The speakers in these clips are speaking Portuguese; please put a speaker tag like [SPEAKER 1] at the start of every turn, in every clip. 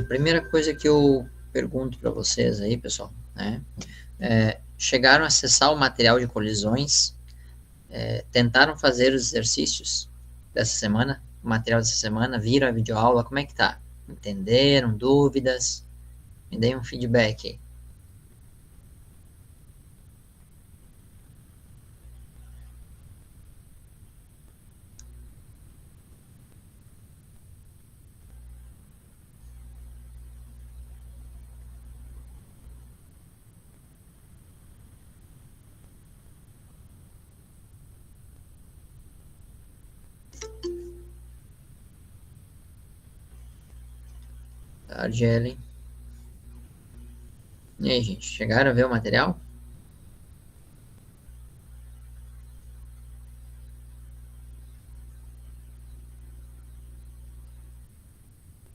[SPEAKER 1] Primeira coisa que eu pergunto para vocês aí, pessoal, né? Chegaram a acessar o material de colisões, tentaram fazer os exercícios dessa semana, o material dessa semana, viram a videoaula, como é que tá? Entenderam? Dúvidas? Me deem um feedback aí. Tarde, Ellen. E aí, gente, chegaram a ver o material?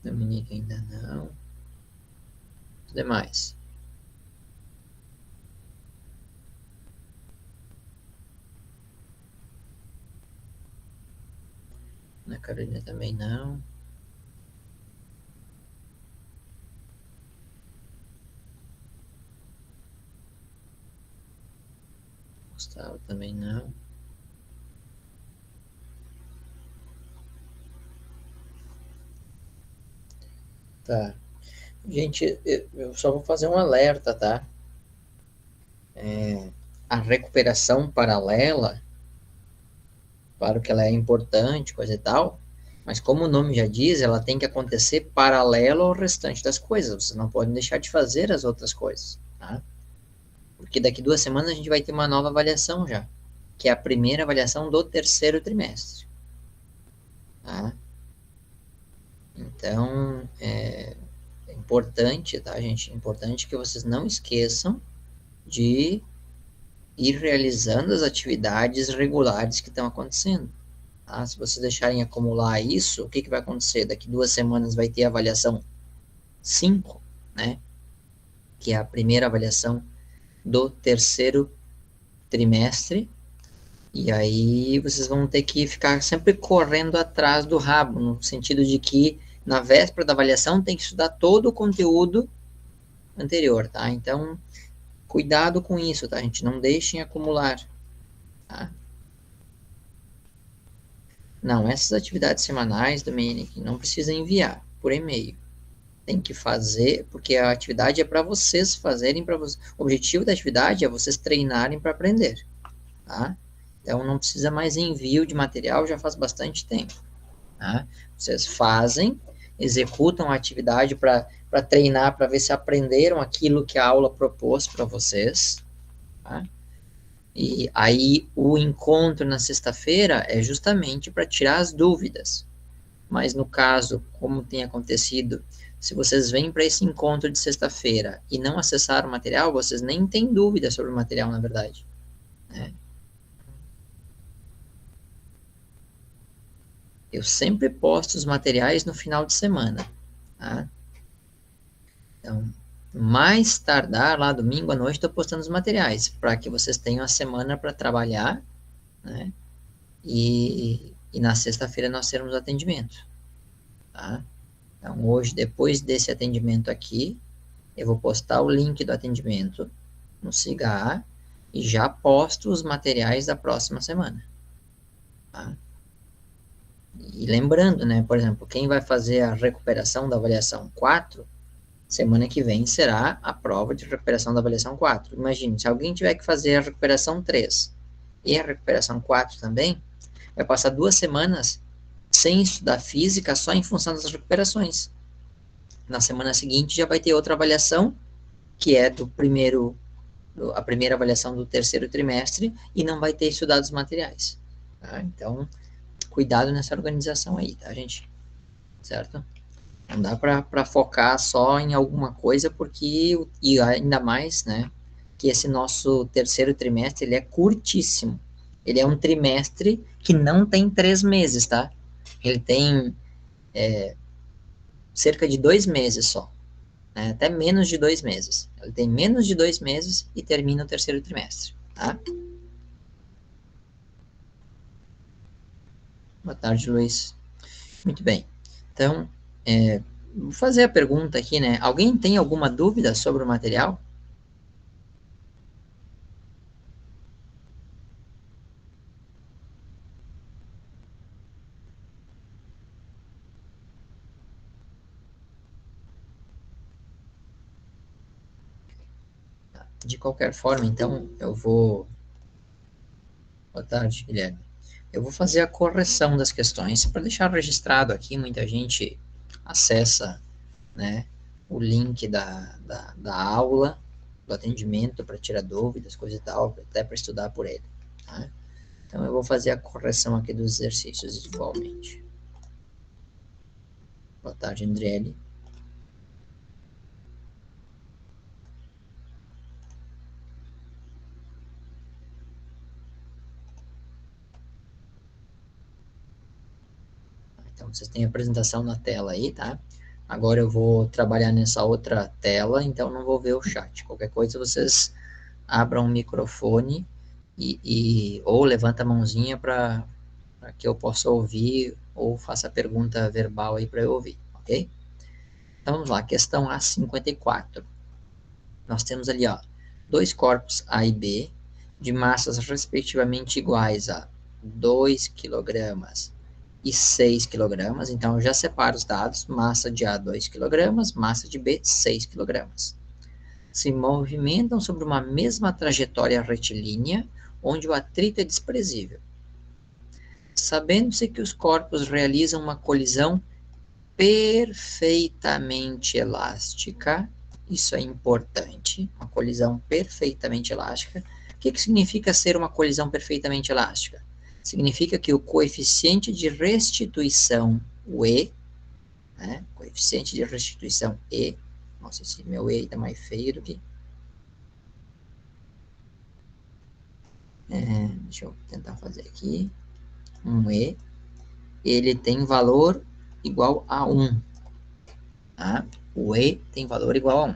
[SPEAKER 1] Dominique ainda não. Os demais. Ana Carolina também não. Gustavo também não. Tá. Gente, eu só vou fazer um alerta, tá? A recuperação paralela, claro que ela é importante, coisa e tal, mas como o nome já diz, ela tem que acontecer paralelo ao restante das coisas. Vocês não podem deixar de fazer as outras coisas, tá? Porque daqui 2 semanas a gente vai ter uma nova avaliação já, que é a primeira avaliação do terceiro trimestre, tá? Então, é importante, tá, gente? É importante que vocês não esqueçam de ir realizando as atividades regulares que estão acontecendo. Tá? Se vocês deixarem acumular isso, o que, que vai acontecer? Daqui 2 semanas vai ter a avaliação 5, né? Que é a primeira avaliação do terceiro trimestre. E aí vocês vão ter que ficar sempre correndo atrás do rabo, no sentido de que na véspera da avaliação tem que estudar todo o conteúdo anterior, tá? Então, cuidado com isso, tá, gente? Não deixem acumular, tá? Não, essas atividades semanais, Dominic, não precisa enviar por e-mail. Tem que fazer, porque a atividade é para vocês fazerem para vocês. O objetivo da atividade é vocês treinarem para aprender, tá? Então não precisa mais envio de material, já faz bastante tempo, tá? Vocês fazem, executam a atividade para treinar, para ver se aprenderam aquilo que a aula propôs para vocês, tá? E aí o encontro na sexta-feira é justamente para tirar as dúvidas. Mas no caso, como tem acontecido, se vocês vêm para esse encontro de sexta-feira e não acessaram o material, vocês nem têm dúvida sobre o material, na verdade, né? Eu sempre posto os materiais no final de semana, tá? Então, mais tardar lá domingo à noite, estou postando os materiais para que vocês tenham a semana para trabalhar, né? E na sexta-feira nós teremos atendimento, tá? Então, hoje, depois desse atendimento aqui, eu vou postar o link do atendimento no Siga e já posto os materiais da próxima semana, tá? E lembrando, né, por exemplo, quem vai fazer a recuperação da avaliação 4, semana que vem será a prova de recuperação da avaliação 4. Imagine, se alguém tiver que fazer a recuperação 3 e a recuperação 4 também, vai passar 2 semanas sem estudar física só em função das recuperações. Na semana seguinte já vai ter outra avaliação, que é a primeira avaliação do terceiro trimestre, e não vai ter estudado os materiais, tá? Então, cuidado nessa organização aí, tá, gente? Certo? Não dá para focar só em alguma coisa, porque, e ainda mais, né, que esse nosso terceiro trimestre, ele é curtíssimo. Ele é um trimestre que não tem 3 meses, tá? Ele tem cerca de 2 meses só, né? Até menos de 2 meses. Ele tem menos de 2 meses e termina o terceiro trimestre, tá? Boa tarde, Luiz. Muito bem. Então, vou fazer a pergunta aqui, né? Alguém tem alguma dúvida sobre o material? De qualquer forma, então, eu vou... Boa tarde, Guilherme. Eu vou fazer a correção das questões para deixar registrado aqui. Muita gente acessa, né, o link da aula, do atendimento para tirar dúvidas, coisa e tal, até para estudar por ele. Tá? Então, eu vou fazer a correção aqui dos exercícios igualmente. Boa tarde, Andriele. Então, vocês têm a apresentação na tela aí, tá? Agora eu vou trabalhar nessa outra tela, então não vou ver o chat. Qualquer coisa, vocês abram o microfone ou levanta a mãozinha para que eu possa ouvir ou faça a pergunta verbal aí para eu ouvir, ok? Então vamos lá, questão A54. Nós temos ali, ó, dois corpos A e B, de massas respectivamente iguais a 2 quilogramas e 6 quilogramas. Então, eu já separo os dados, massa de A 2 quilogramas, massa de B 6 quilogramas. Se movimentam sobre uma mesma trajetória retilínea, onde o atrito é desprezível. Sabendo-se que os corpos realizam uma colisão perfeitamente elástica, isso é importante, uma colisão perfeitamente elástica. O que significa ser uma colisão perfeitamente elástica? Significa que o coeficiente de restituição, o E, né, coeficiente de restituição E, nossa, esse meu E está mais feio do que... deixa eu tentar fazer aqui, um E, ele tem valor igual a 1, tá? O E tem valor igual a 1.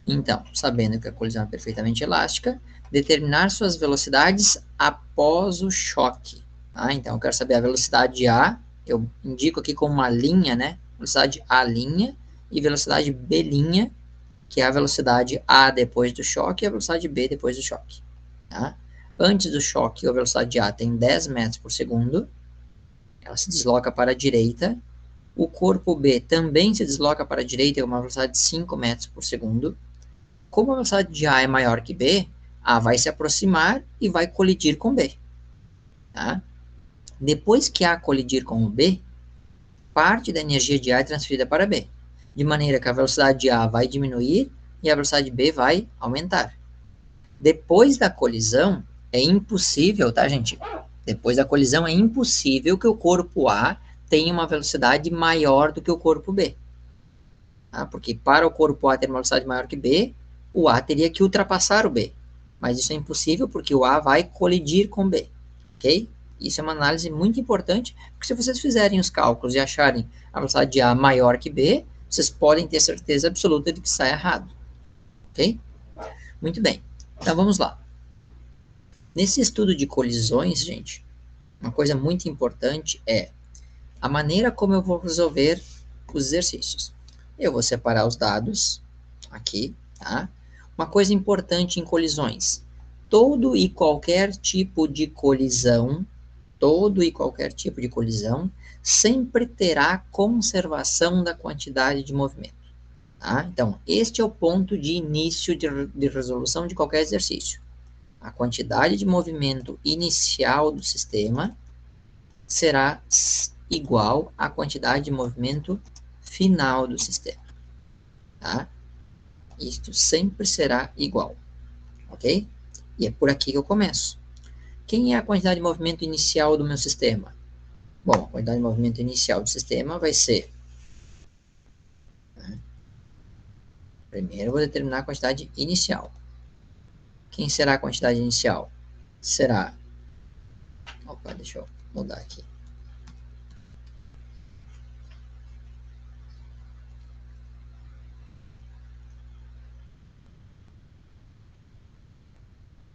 [SPEAKER 1] Então, sabendo que a colisão é perfeitamente elástica, determinar suas velocidades após o choque. Tá? Então, eu quero saber a velocidade A, eu indico aqui como uma linha, né? Velocidade A', e velocidade B', que é a velocidade A depois do choque e a velocidade B depois do choque. Tá? Antes do choque, a velocidade A tem 10 metros por segundo, ela se desloca para a direita. O corpo B também se desloca para a direita, é uma velocidade de 5 metros por segundo. Como a velocidade de A é maior que B, A vai se aproximar e vai colidir com B. Tá? Depois que A colidir com o B, parte da energia de A é transferida para B, de maneira que a velocidade de A vai diminuir e a velocidade de B vai aumentar. Depois da colisão, é impossível, tá, gente? Depois da colisão, é impossível que o corpo A tenha uma velocidade maior do que o corpo B. Tá? Porque para o corpo A ter uma velocidade maior que B, o A teria que ultrapassar o B. Mas isso é impossível porque o A vai colidir com B. Ok? Isso é uma análise muito importante, porque se vocês fizerem os cálculos e acharem a velocidade de A maior que B, vocês podem ter certeza absoluta de que está errado. Ok? Muito bem. Então vamos lá. Nesse estudo de colisões, gente, uma coisa muito importante é a maneira como eu vou resolver os exercícios. Eu vou separar os dados aqui, tá? Uma coisa importante em colisões: todo e qualquer tipo de colisão, todo e qualquer tipo de colisão, sempre terá conservação da quantidade de movimento. Tá? Então, este é o ponto de início de resolução de qualquer exercício. A quantidade de movimento inicial do sistema será igual à quantidade de movimento final do sistema. Tá? Isto sempre será igual, ok? E é por aqui que eu começo. Quem é a quantidade de movimento inicial do meu sistema? Bom, a quantidade de movimento inicial do sistema vai ser... Né? Primeiro eu vou determinar a quantidade inicial. Quem será a quantidade inicial? Será... Opa, deixa eu mudar aqui.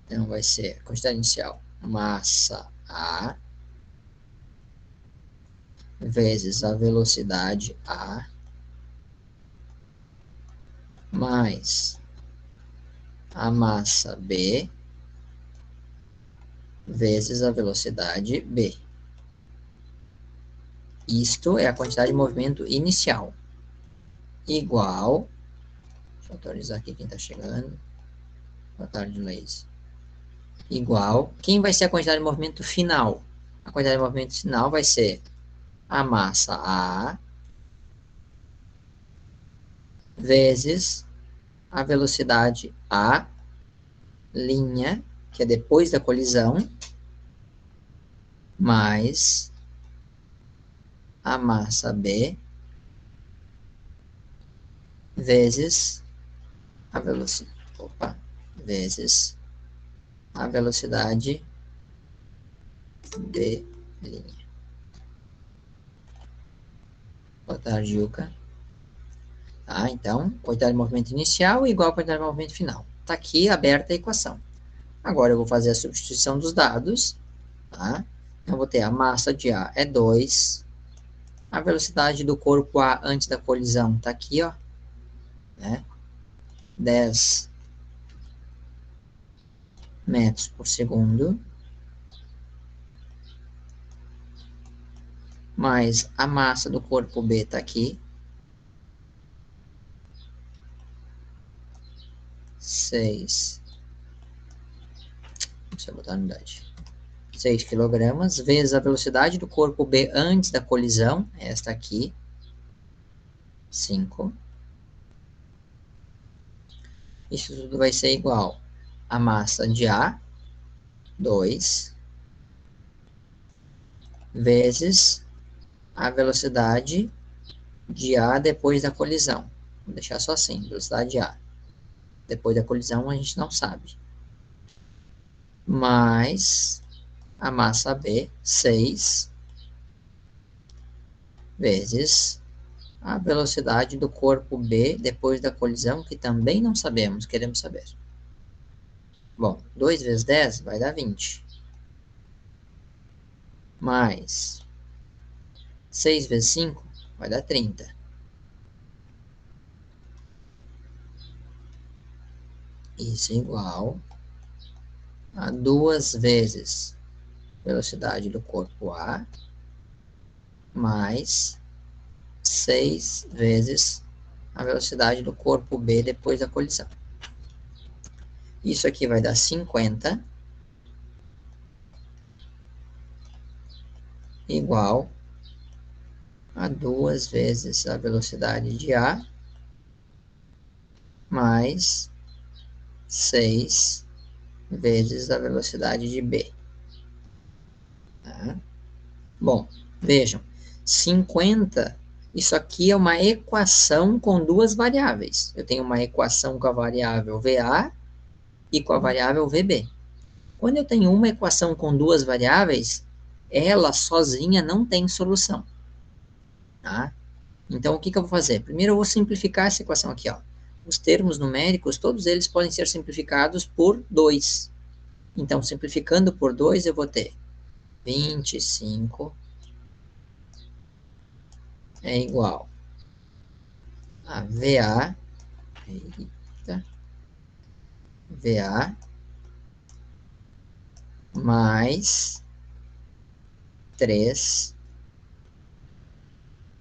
[SPEAKER 1] Então vai ser a quantidade inicial, massa A, vezes a velocidade A mais a massa B vezes a velocidade B. Isto é a quantidade de movimento inicial. Igual, deixa eu atualizar aqui quem está chegando. Boa tarde, Leis. Igual, quem vai ser a quantidade de movimento final? A quantidade de movimento final vai ser a massa A vezes a velocidade A', que é depois da colisão, mais a massa B vezes a velocidade, vezes a velocidade B'. Boa tarde, Yuka. Tá, então, quantidade de movimento inicial igual a quantidade de movimento final. Está aqui aberta a equação. Agora eu vou fazer a substituição dos dados. Tá? Eu vou ter a massa de A é 2. A velocidade do corpo A antes da colisão está aqui, ó. Né? 10 metros por segundo. Mais a massa do corpo B está aqui. 6. Deixa eu botar a unidade. 6 kg, vezes a velocidade do corpo B antes da colisão, esta aqui, 5. Isso tudo vai ser igual a massa de A, 2, vezes a velocidade de A depois da colisão. Vou deixar só assim, velocidade de A. Depois da colisão a gente não sabe. Mais a massa B, 6, vezes a velocidade do corpo B depois da colisão, que também não sabemos, queremos saber. Bom, 2 vezes 10 vai dar 20. Mais 6 vezes 5 vai dar 30. Isso é igual a 2 vezes velocidade do corpo A mais 6 vezes a velocidade do corpo B depois da colisão. Isso aqui vai dar 50 igual a 2 vezes a velocidade de A mais 6 vezes a velocidade de B. Tá? Bom, vejam, 50, isso aqui é uma equação com duas variáveis. Eu tenho uma equação com a variável VA e com a variável VB. Quando eu tenho uma equação com duas variáveis, ela sozinha não tem solução. Tá? Então, o que eu vou fazer? Primeiro, eu vou simplificar essa equação aqui. Ó. Os termos numéricos, todos eles podem ser simplificados por 2. Então, simplificando por 2, eu vou ter 25 é igual a VA, VA mais 3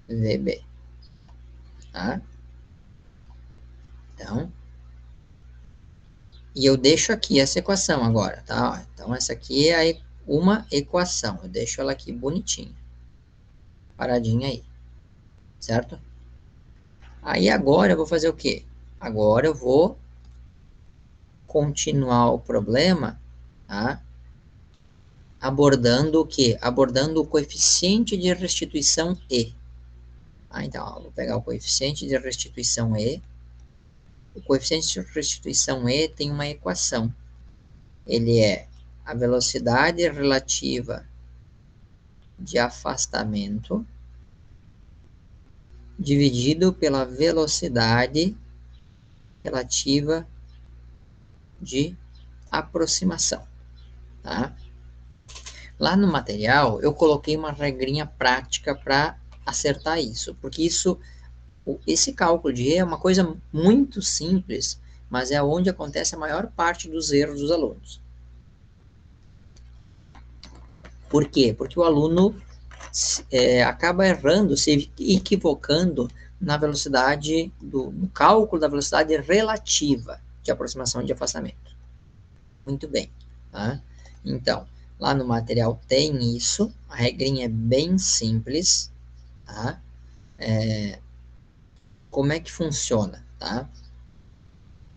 [SPEAKER 1] VB. Tá? Então, e eu deixo aqui essa equação agora, tá? Então, essa aqui é uma equação. Eu deixo ela aqui bonitinha. Paradinha aí. Certo? Aí agora eu vou fazer o quê? Agora eu vou continuar o problema, tá? Abordando o quê? Abordando o coeficiente de restituição E. Então, ó, vou pegar o coeficiente de restituição E. O coeficiente de restituição E tem uma equação. Ele é a velocidade relativa de afastamento dividido pela velocidade relativa de aproximação. Tá? Lá no material, eu coloquei uma regrinha prática para acertar isso, porque esse cálculo de E é uma coisa muito simples, mas é onde acontece a maior parte dos erros dos alunos. Por quê? Porque o aluno acaba errando, se equivocando na velocidade, no cálculo da velocidade relativa de aproximação e de afastamento. Muito bem. Tá? Então, lá no material tem isso, a regrinha é bem simples. Tá? Como é que funciona? Tá?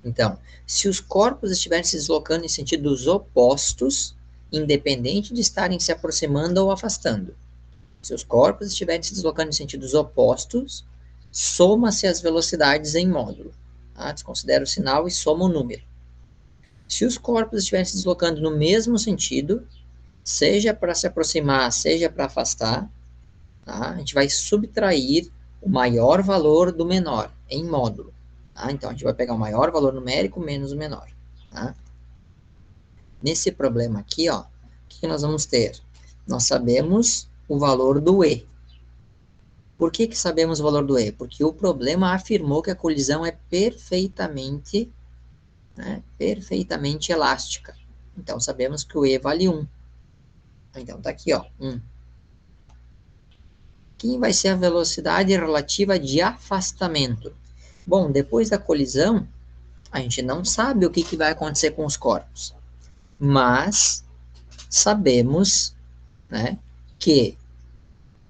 [SPEAKER 1] Então, se os corpos estiverem se deslocando em sentidos opostos, independente de estarem se aproximando ou afastando, se os corpos estiverem se deslocando em sentidos opostos, soma-se as velocidades em módulo. Tá? Desconsidera o sinal e soma o número. Se os corpos estiverem se deslocando no mesmo sentido, seja para se aproximar, seja para afastar, tá? A gente vai subtrair o maior valor do menor em módulo. Tá? Então, a gente vai pegar o maior valor numérico menos o menor. Tá? Nesse problema aqui, ó, o que nós vamos ter? Nós sabemos o valor do E. Por que sabemos o valor do E? Porque o problema afirmou que a colisão é perfeitamente, perfeitamente elástica. Então, sabemos que o E vale 1. Então, tá aqui, ó, 1. Quem vai ser a velocidade relativa de afastamento? Bom, depois da colisão, a gente não sabe o que vai acontecer com os corpos. Mas sabemos, né, que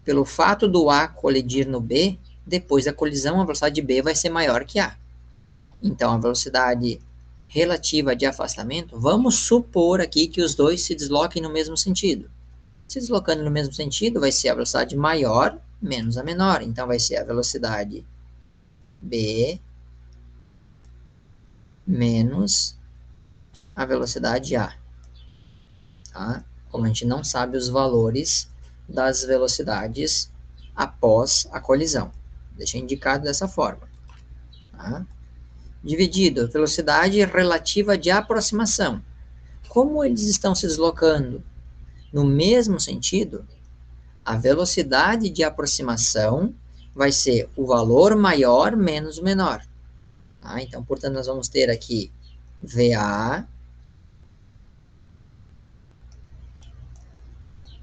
[SPEAKER 1] pelo fato do A colidir no B, depois da colisão, a velocidade de B vai ser maior que A. Então, a velocidade relativa de afastamento, vamos supor aqui que os dois se desloquem no mesmo sentido. Se deslocando no mesmo sentido, vai ser a velocidade maior menos a menor. Então, vai ser a velocidade B menos a velocidade A. Tá? Como a gente não sabe os valores das velocidades após a colisão. Deixa indicado dessa forma. Tá? Dividido, velocidade relativa de aproximação. Como eles estão se deslocando no mesmo sentido, a velocidade de aproximação vai ser o valor maior menos o menor. Tá? Então, portanto, nós vamos ter aqui VA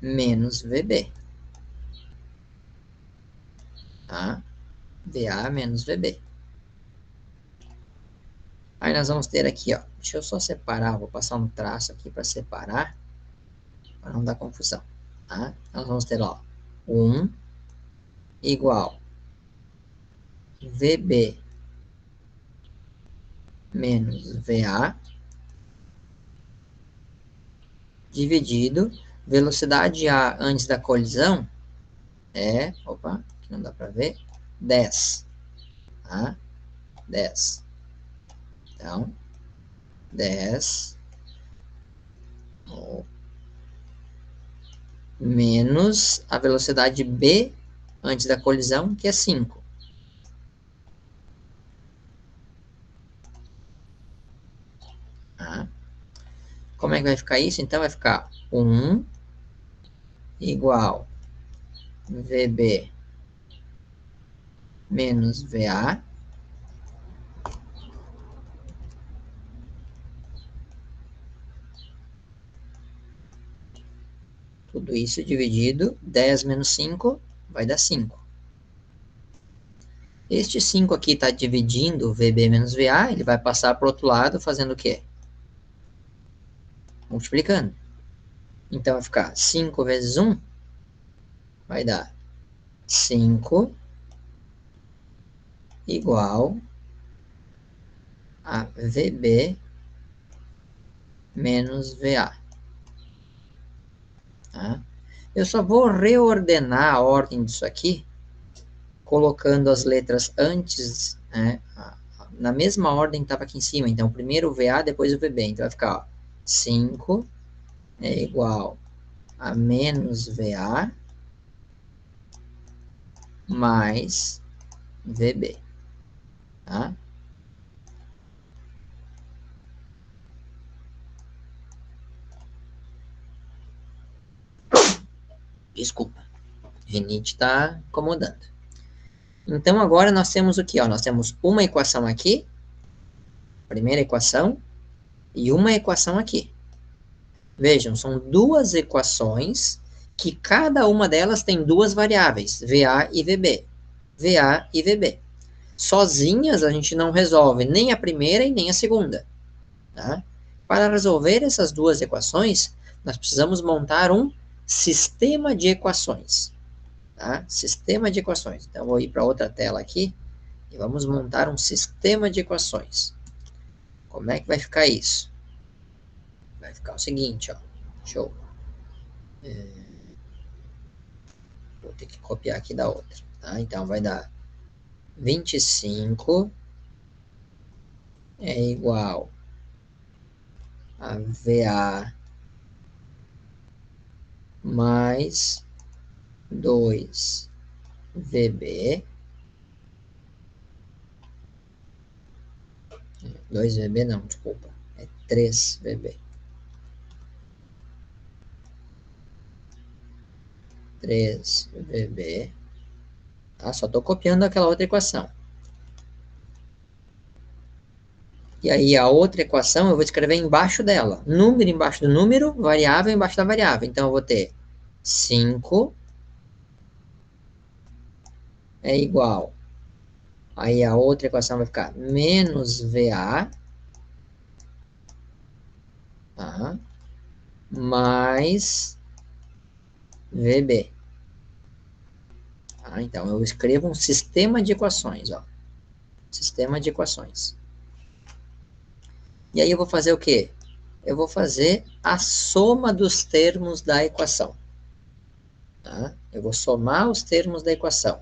[SPEAKER 1] menos VB. Tá? VA menos VB. Aí nós vamos ter aqui, ó, deixa eu só separar, vou passar um traço aqui para separar, para não dar confusão. Tá? Nós vamos ter, ó, 1 igual VB menos VA dividido velocidade A antes da colisão opa, aqui não dá para ver, 10. Tá? 10. Então, 10 menos a velocidade B antes da colisão, que é 5. Tá? Como é que vai ficar isso? Então, vai ficar 1 igual VB menos VA tudo isso dividido, 10 menos 5 vai dar 5. Este 5 aqui está dividindo VB menos VA, ele vai passar para o outro lado fazendo o quê? Multiplicando. Então vai ficar 5 vezes 1 vai dar 5 igual a VB menos VA. Tá? Eu só vou reordenar a ordem disso aqui, colocando as letras antes, na mesma ordem que estava aqui em cima. Então, primeiro o VA, depois o VB. Então, vai ficar, ó, 5 é igual a menos VA mais VB. Tá? Desculpa. Rinite está incomodando. Então, agora nós temos o quê? Ó? Nós temos uma equação aqui, primeira equação, e uma equação aqui. Vejam, são duas equações que cada uma delas tem duas variáveis, VA e VB. VA e VB. Sozinhas a gente não resolve nem a primeira e nem a segunda. Tá? Para resolver essas duas equações, nós precisamos montar um sistema de equações. Tá? Sistema de equações. Então, eu vou ir para outra tela aqui e vamos montar um sistema de equações. Como é que vai ficar isso? Vai ficar o seguinte, ó. Show. Vou ter que copiar aqui da outra. Tá? Então, vai dar 25 é igual a VA mais 2VB. 2VB não, desculpa. É 3VB. 3VB. Tá? Só estou copiando aquela outra equação. E aí a outra equação eu vou escrever embaixo dela. Número embaixo do número, variável embaixo da variável. Então eu vou ter 5 é igual. Aí a outra equação vai ficar menos VA, tá? Mais VB. Tá? Então eu escrevo um sistema de equações, ó. Sistema de equações. E aí eu vou fazer o quê? Eu vou fazer a soma dos termos da equação. Tá? Eu vou somar os termos da equação.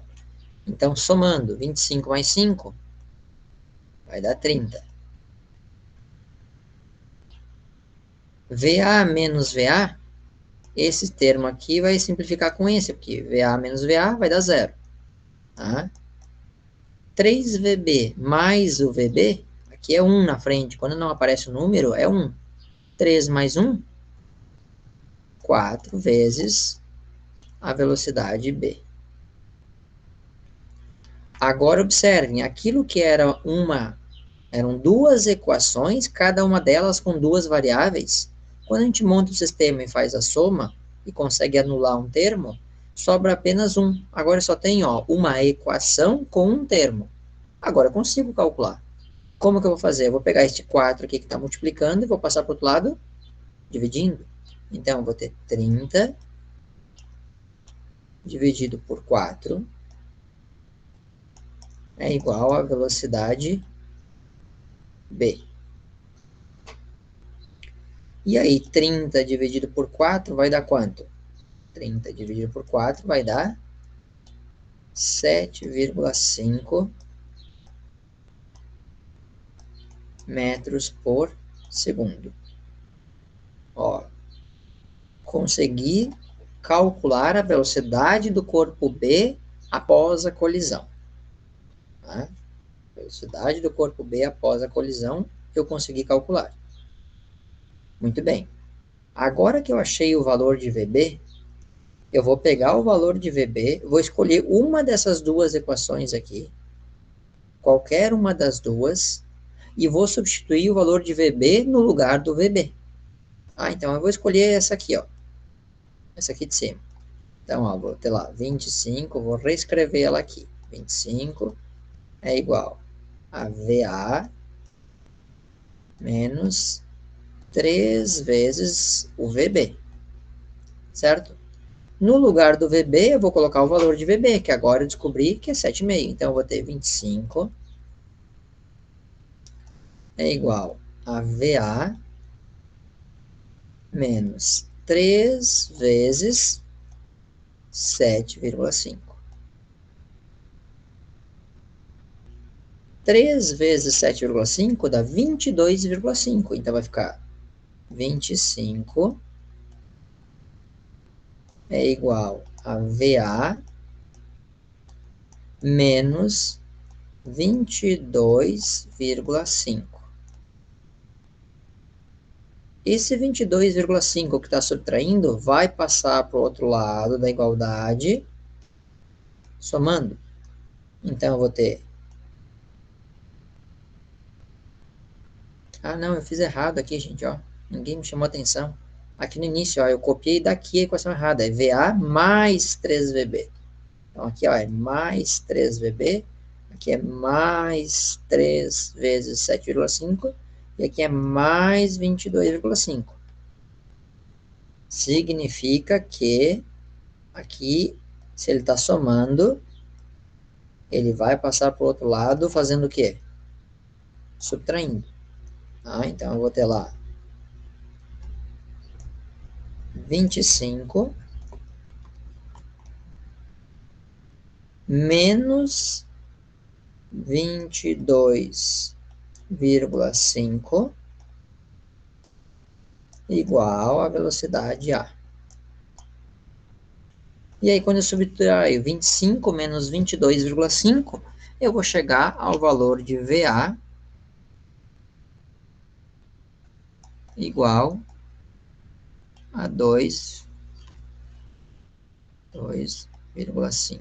[SPEAKER 1] Então, somando 25 mais 5, vai dar 30. VA menos VA, esse termo aqui vai simplificar com esse, porque VA menos VA vai dar 0. Tá? 3VB mais o VB, aqui é 1 na frente. Quando não aparece o número, é 1. 3 mais 1, 4 vezes a velocidade B. Agora observem, aquilo que eram duas equações, cada uma delas com duas variáveis. Quando a gente monta o sistema e faz a soma e consegue anular um termo, sobra apenas um. Agora só tem uma equação com um termo. Agora eu consigo calcular. Como que eu vou fazer? Eu vou pegar este 4 aqui que está multiplicando e vou passar para o outro lado dividindo. Então, eu vou ter 30 dividido por 4 é igual a velocidade B. E aí, 30 dividido por 4 vai dar quanto? 30 dividido por 4 vai dar 7,5 metros por segundo. Ó, consegui calcular a velocidade do corpo B após a colisão. Tá? Velocidade do corpo B após a colisão, eu consegui calcular. Muito bem. Agora que eu achei o valor de VB, eu vou pegar o valor de VB, vou escolher uma dessas duas equações aqui, qualquer uma das duas, e vou substituir o valor de VB no lugar do VB. Então eu vou escolher essa aqui, ó. Essa aqui de cima. Então, ó, vou ter lá 25, vou reescrever ela aqui. 25 é igual a VA menos 3 vezes o VB. Certo? No lugar do VB, eu vou colocar o valor de VB, que agora eu descobri que é 7,5. Então, eu vou ter 25 é igual a VA menos 3 vezes 7,5. 3 vezes 7,5 dá 22,5. Então, vai ficar 25 é igual a VA menos 22,5. Esse 22,5 que está subtraindo vai passar para o outro lado da igualdade, somando. Então, eu vou ter... Ah, não, eu fiz errado aqui, gente, ó. Ninguém me chamou atenção. Aqui no início, ó, eu copiei daqui a equação errada. É VA mais 3VB. Então, aqui, ó, é mais 3VB. Aqui é mais 3 vezes 7,5. E aqui é mais 22,5. Significa que aqui, se ele está somando, ele vai passar para o outro lado fazendo o quê? Subtraindo. Tá? Então, eu vou ter lá 25 menos 22,5 igual à velocidade A. E aí, quando eu subtraio 25 menos 22,5, eu vou chegar ao valor de VA igual a 2,5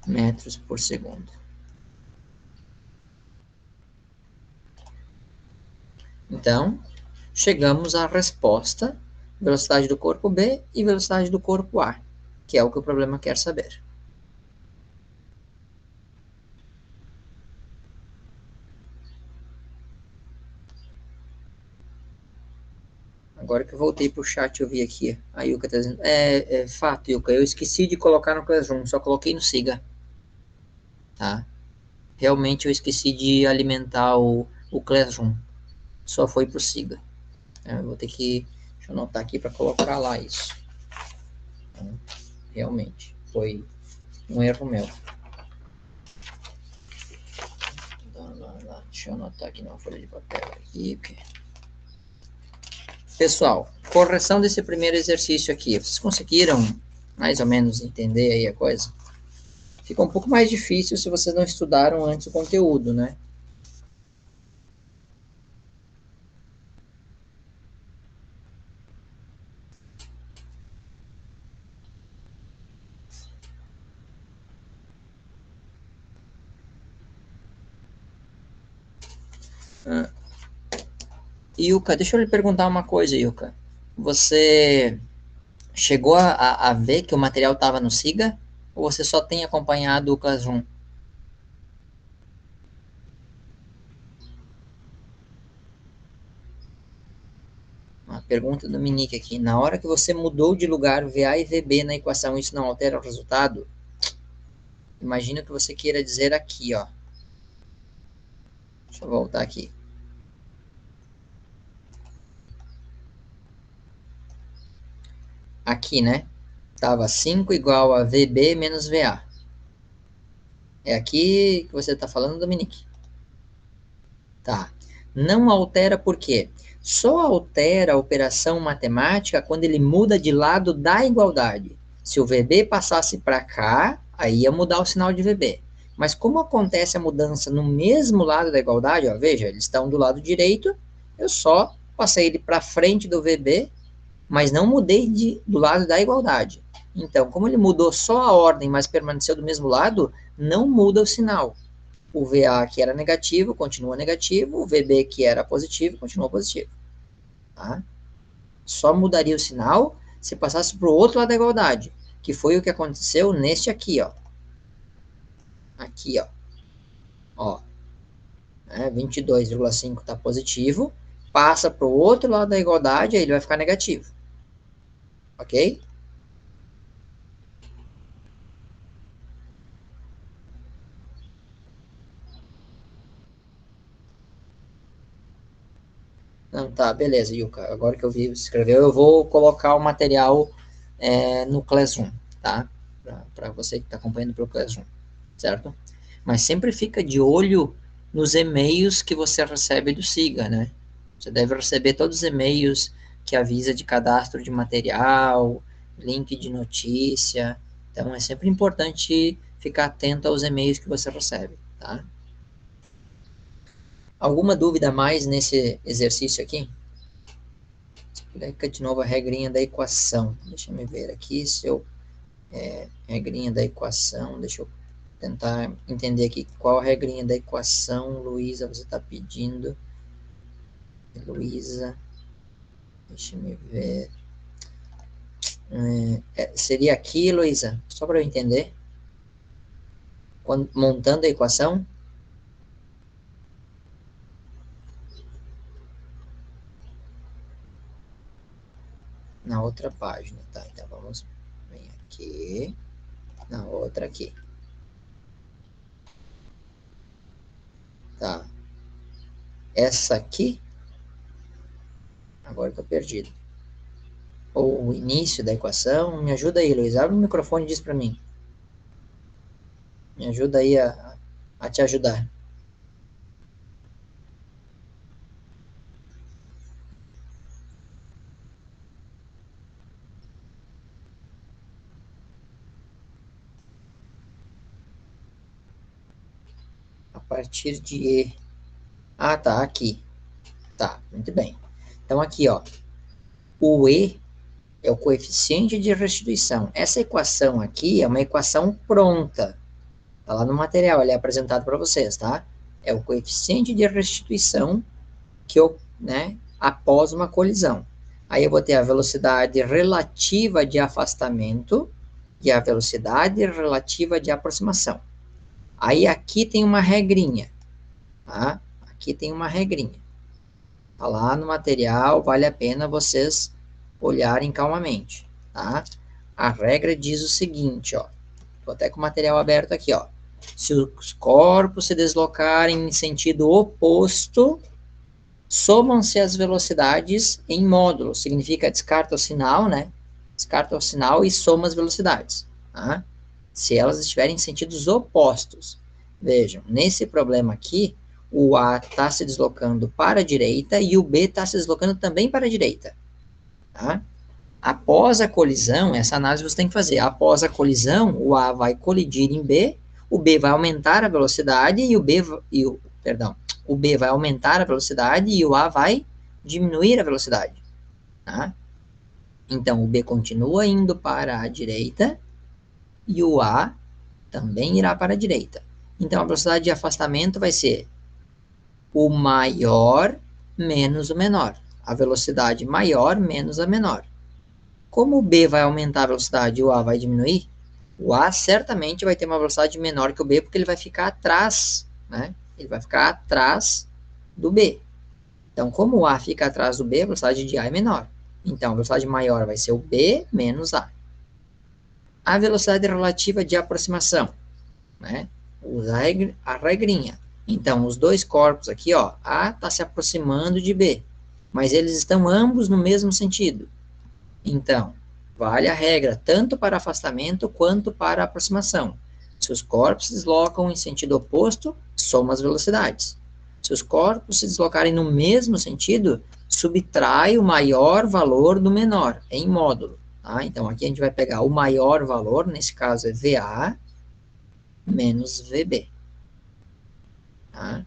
[SPEAKER 1] metros por segundo. Então, chegamos à resposta, velocidade do corpo B e velocidade do corpo A, que é o que o problema quer saber. Agora que eu voltei pro chat, eu vi aqui. A Yuka tá dizendo. Fato, Yuka. Eu esqueci de colocar no Classroom, só coloquei no Siga. Tá? Realmente eu esqueci de alimentar o Classroom. Só foi pro Siga. Eu vou ter que. Deixa eu anotar aqui para colocar lá isso. Então, realmente. Foi um erro meu. Deixa eu anotar aqui numa folha de papel. Aqui, okay. Pessoal, correção desse primeiro exercício aqui. Vocês conseguiram mais ou menos entender aí a coisa? Fica um pouco mais difícil se vocês não estudaram antes o conteúdo, né? Yuka, deixa eu lhe perguntar uma coisa, Yuka. Você chegou a ver que o material estava no Siga? Ou você só tem acompanhado o Classroom? Uma pergunta do Minique aqui. Na hora que você mudou de lugar VA e VB na equação, isso não altera o resultado? Imagina que você queira dizer aqui, ó. Deixa eu voltar aqui. Aqui, né? Tava 5 igual a VB menos VA. É aqui que você está falando, Dominique? Tá. Não altera por quê? Só altera a operação matemática quando ele muda de lado da igualdade. Se o VB passasse para cá, aí ia mudar o sinal de VB. Mas como acontece a mudança no mesmo lado da igualdade, ó, veja, eles estão do lado direito, eu só passei ele para frente do VB, mas não mudei do lado da igualdade. Então, como ele mudou só a ordem, mas permaneceu do mesmo lado, não muda o sinal. O VA que era negativo, continua negativo. O VB que era positivo, continua positivo. Tá? Só mudaria o sinal se passasse para o outro lado da igualdade, que foi o que aconteceu neste aqui, ó. Aqui, ó. Ó. 22,5 está positivo, passa para o outro lado da igualdade, aí ele vai ficar negativo. Ok? Não, tá, beleza, Yuka. Agora que eu vi você escreveu, eu vou colocar o material no Classroom, tá? Para você que está acompanhando pelo Classroom, certo? Mas sempre fica de olho nos e-mails que você recebe do Siga, né? Você deve receber todos os e-mails que avisa de cadastro de material, link de notícia. Então, é sempre importante ficar atento aos e-mails que você recebe, tá? Alguma dúvida a mais nesse exercício aqui? Explica de novo a regrinha da equação. Deixa eu ver aqui se eu... regrinha da equação, deixa eu tentar entender aqui qual a regrinha da equação, Luísa, você está pedindo. Luísa, deixa eu ver. Seria aqui, Luísa, só para eu entender. Montando a equação. Na outra página, tá? Então vamos bem aqui, na outra aqui. Tá. Essa aqui, agora eu tô perdido. Ou o início da equação, me ajuda aí, Luiz, abre o microfone e diz para mim. Me ajuda aí a te ajudar. A partir de E. Ah, tá, aqui. Tá, muito bem. Então aqui, ó, o E é o coeficiente de restituição. Essa equação aqui é uma equação pronta. Tá lá no material, ele é apresentado para vocês, tá? É o coeficiente de restituição que eu, né, após uma colisão. Aí eu vou ter a velocidade relativa de afastamento e a velocidade relativa de aproximação. Aí aqui tem uma regrinha, tá? Aqui tem uma regrinha. Tá lá no material, vale a pena vocês olharem calmamente, tá? A regra diz o seguinte, ó. Tô até com o material aberto aqui, ó. Se os corpos se deslocarem em sentido oposto, somam-se as velocidades em módulo. Significa descarta o sinal, né? Descarta o sinal e soma as velocidades, tá? Se elas estiverem em sentidos opostos. Vejam, nesse problema aqui, o A está se deslocando para a direita e o B está se deslocando também para a direita, tá? Após a colisão, essa análise você tem que fazer. Após a colisão, o A vai colidir em B, o B vai aumentar a velocidade e o B vai aumentar a velocidade e o A vai diminuir a velocidade, tá? Então, o B continua indo para a direita e o A também irá para a direita. Então, a velocidade de afastamento vai ser o maior menos o menor. A velocidade maior menos a menor. Como o B vai aumentar a velocidade e o A vai diminuir, o A certamente vai ter uma velocidade menor que o B, porque ele vai ficar atrás, né? Ele vai ficar atrás do B. Então, como o A fica atrás do B, a velocidade de A é menor. Então, a velocidade maior vai ser o B menos A. A velocidade relativa de aproximação, né? Usa a regrinha. Então, os dois corpos aqui, ó, A está se aproximando de B, mas eles estão ambos no mesmo sentido. Então, vale a regra tanto para afastamento quanto para aproximação. Se os corpos se deslocam em sentido oposto, soma as velocidades. Se os corpos se deslocarem no mesmo sentido, subtrai o maior valor do menor, em módulo. Tá? Então, aqui a gente vai pegar o maior valor, nesse caso é VA, menos VB. Tá?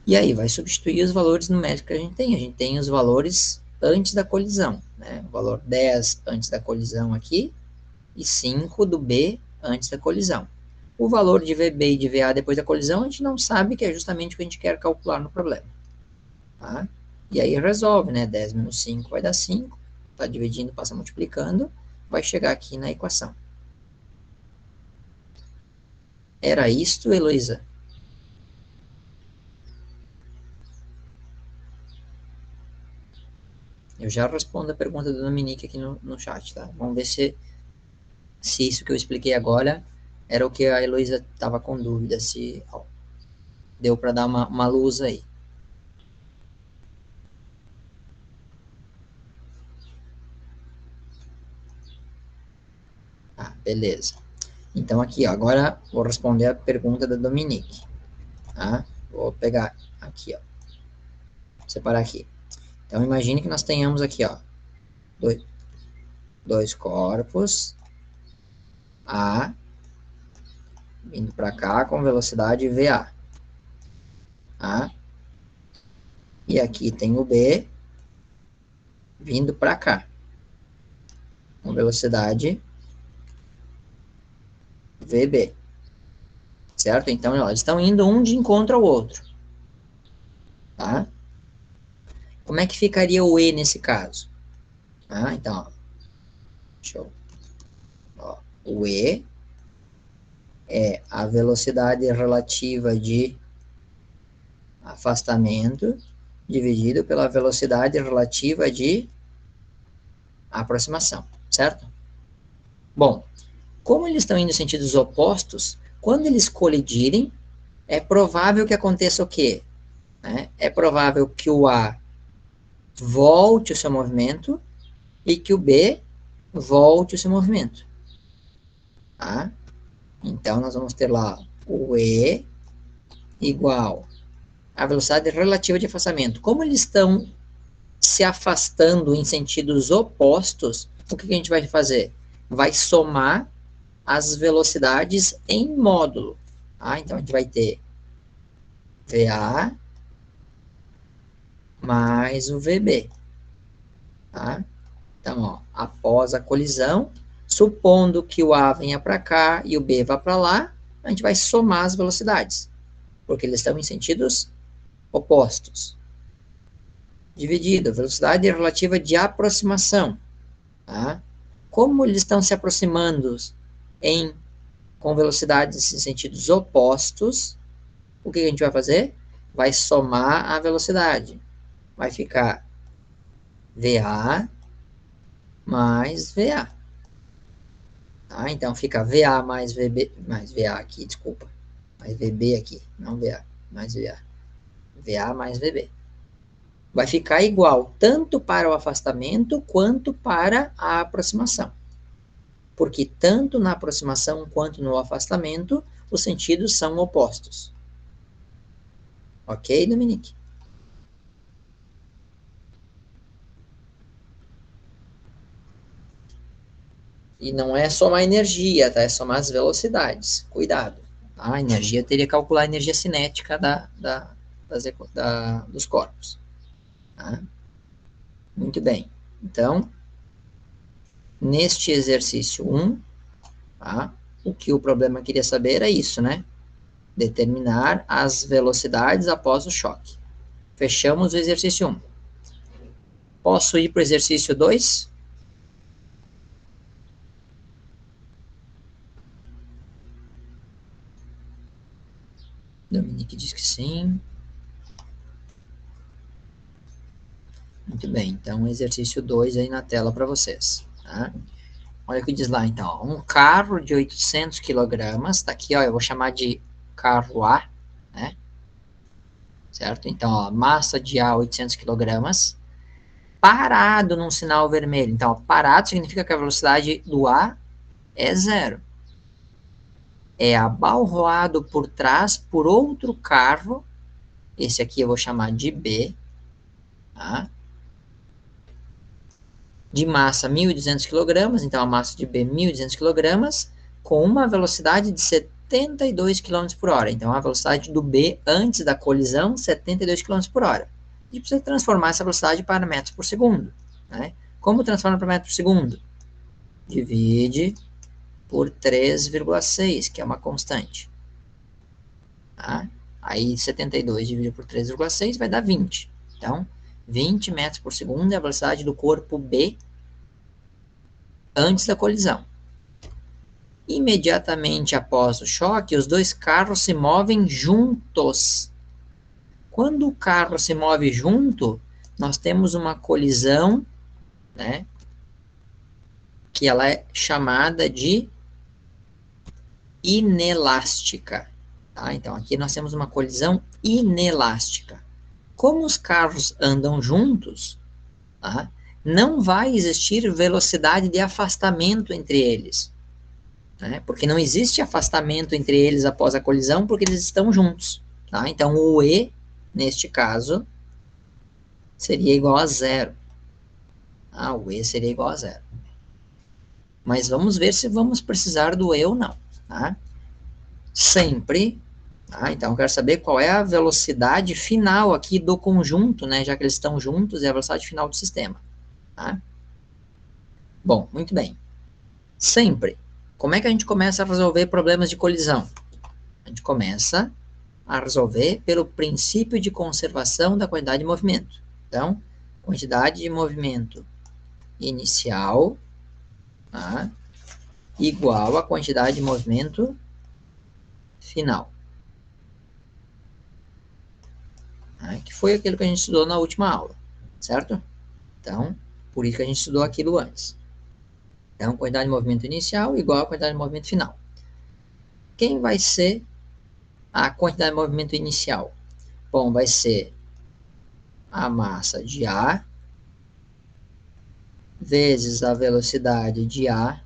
[SPEAKER 1] E aí, vai substituir os valores numéricos que a gente tem. A gente tem os valores antes da colisão, né? O valor 10 antes da colisão aqui e 5 do B antes da colisão. O valor de VB e de VA depois da colisão a gente não sabe, que é justamente o que a gente quer calcular no problema. Tá? E aí resolve, né? 10 menos 5 vai dar 5, tá dividindo, passa multiplicando, vai chegar aqui na equação. Era isto, Heloísa? Eu já respondo a pergunta do Dominique aqui no chat, tá? Vamos ver se isso que eu expliquei agora era o que a Heloísa estava com dúvida, se ó, deu para dar uma luz aí. Ah, beleza. Então aqui, ó, agora vou responder a pergunta da Dominique. Tá? Vou pegar aqui, ó. Separar aqui. Então imagine que nós tenhamos aqui, ó, dois corpos A vindo para cá com velocidade VA. Tá? E aqui tem o B vindo para cá, com velocidade VB. Certo? Então, ó, eles estão indo um de encontro ao outro. Tá? Como é que ficaria o E nesse caso? Ah, então, ó, deixa eu... Ó, o E é a velocidade relativa de afastamento dividido pela velocidade relativa de aproximação, certo? Bom, como eles estão indo em sentidos opostos, quando eles colidirem, é provável que aconteça o quê? É provável que o A volte o seu movimento e que o B volte o seu movimento. Tá? Então, nós vamos ter lá o E igual à velocidade relativa de afastamento. Como eles estão se afastando em sentidos opostos, o que a gente vai fazer? Vai somar as velocidades em módulo. Tá? Então, a gente vai ter VA mais o VB. Tá? Então, ó, após a colisão, supondo que o A venha para cá e o B vá para lá, a gente vai somar as velocidades, porque eles estão em sentidos opostos. Dividido, velocidade relativa de aproximação. Tá? Como eles estão se aproximando com velocidades em sentidos opostos, o que a gente vai fazer? Vai somar a velocidade. Vai ficar VA mais VA. Tá? Então, fica VA mais VB, mais VA aqui, desculpa. Mais VB aqui, não VA, mais VA. VA mais VB. Vai ficar igual, tanto para o afastamento, quanto para a aproximação. Porque tanto na aproximação quanto no afastamento, os sentidos são opostos. Ok, Dominique? E não é somar energia, tá? É somar as velocidades. Cuidado. Tá? A energia teria que calcular a energia cinética dos corpos. Tá? Muito bem. Então, neste exercício 1, tá? O que o problema queria saber era isso, né? Determinar as velocidades após o choque. Fechamos o exercício 1. Posso ir para o exercício 2? Dominique diz que sim. Muito bem, então exercício 2 aí na tela para vocês. Tá? Olha o que diz lá, então. Ó, um carro de 800 kg, tá aqui, ó, eu vou chamar de carro A, né? Certo? Então, ó, massa de A 800 kg, parado num sinal vermelho. Então, ó, parado significa que a velocidade do A é 0. É abalroado por trás por outro carro, esse aqui eu vou chamar de B, tá? De massa 1.200 kg, então a massa de B 1.200 kg, com uma velocidade de 72 km por hora. Então a velocidade do B antes da colisão, 72 km por hora. A gente precisa transformar essa velocidade para metros por segundo. Né? Como transforma para metros por segundo? Divide por 3,6, que é uma constante. Tá? Aí 72 dividido por 3,6 vai dar 20. Então, 20 metros por segundo é a velocidade do corpo B antes da colisão. Imediatamente após o choque, os dois carros se movem juntos. Quando o carro se move junto, nós temos uma colisão, né, que ela é chamada de inelástica. Tá? Então, aqui nós temos uma colisão inelástica. Como os carros andam juntos, tá? Não vai existir velocidade de afastamento entre eles. Né? Porque não existe afastamento entre eles após a colisão, porque eles estão juntos. Tá? Então, o E, neste caso, seria igual a 0. Ah, o E seria igual a 0. Mas vamos ver se vamos precisar do E ou não. Tá? Sempre Tá? Então, eu quero saber qual é a velocidade final aqui do conjunto, né? Já que eles estão juntos, é a velocidade final do sistema. Tá? Bom, muito bem. Sempre. Como é que a gente começa a resolver problemas de colisão? A gente começa a resolver pelo princípio de conservação da quantidade de movimento. Então, quantidade de movimento inicial, tá? Igual a quantidade de movimento final. Tá? Que foi aquilo que a gente estudou na última aula, certo? Então, por isso que a gente estudou aquilo antes. Então, quantidade de movimento inicial igual a quantidade de movimento final. Quem vai ser a quantidade de movimento inicial? Bom, vai ser a massa de A vezes a velocidade de A